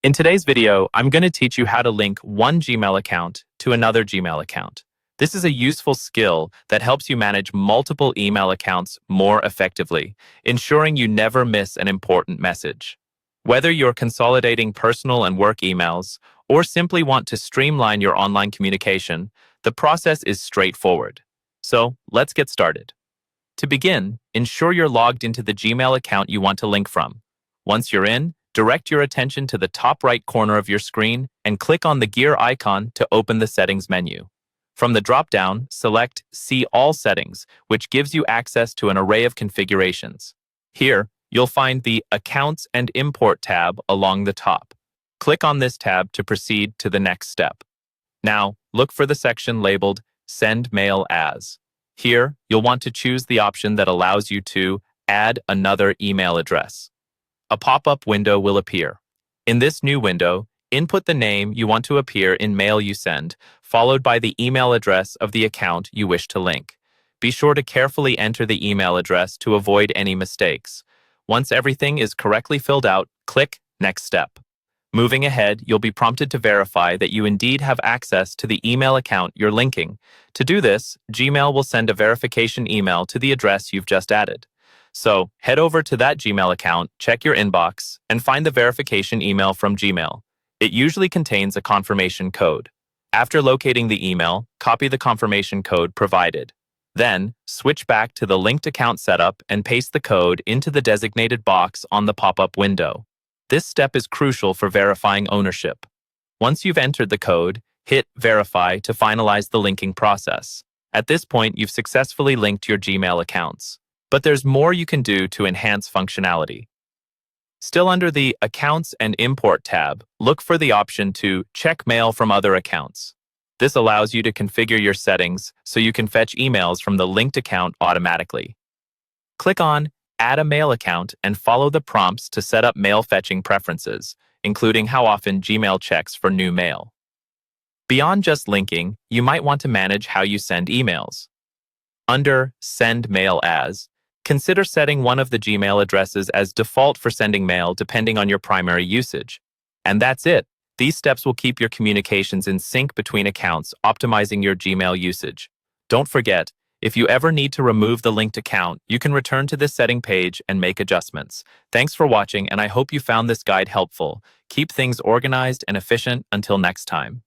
In today's video, I'm going to teach you how to link one Gmail account to another Gmail account. This is a useful skill that helps you manage multiple email accounts more effectively, ensuring you never miss an important message. Whether you're consolidating personal and work emails or simply want to streamline your online communication, the process is straightforward. So let's get started. To begin, ensure you're logged into the Gmail account you want to link from. Once you're in, direct your attention to the top right corner of your screen and click on the gear icon to open the settings menu. From the drop-down, select See All Settings, which gives you access to an array of configurations. Here, you'll find the Accounts and Import tab along the top. Click on this tab to proceed to the next step. Now, look for the section labeled Send Mail As. Here, you'll want to choose the option that allows you to add another email address. A pop-up window will appear. In this new window, input the name you want to appear in mail you send, followed by the email address of the account you wish to link. Be sure to carefully enter the email address to avoid any mistakes. Once everything is correctly filled out, click Next Step. Moving ahead, you'll be prompted to verify that you indeed have access to the email account you're linking. To do this, Gmail will send a verification email to the address you've just added. So, head over to that Gmail account, check your inbox, and find the verification email from Gmail. It usually contains a confirmation code. After locating the email, copy the confirmation code provided. Then, switch back to the linked account setup and paste the code into the designated box on the pop-up window. This step is crucial for verifying ownership. Once you've entered the code, hit Verify to finalize the linking process. At this point, you've successfully linked your Gmail accounts. But there's more you can do to enhance functionality. Still under the Accounts and Import tab, look for the option to check mail from other accounts. This allows you to configure your settings so you can fetch emails from the linked account automatically. Click on Add a Mail Account and follow the prompts to set up mail fetching preferences, including how often Gmail checks for new mail. Beyond just linking, you might want to manage how you send emails. Under Send Mail As, consider setting one of the Gmail addresses as default for sending mail depending on your primary usage. And that's it. These steps will keep your communications in sync between accounts, optimizing your Gmail usage. Don't forget, if you ever need to remove the linked account, you can return to this setting page and make adjustments. Thanks for watching, and I hope you found this guide helpful. Keep things organized and efficient until next time.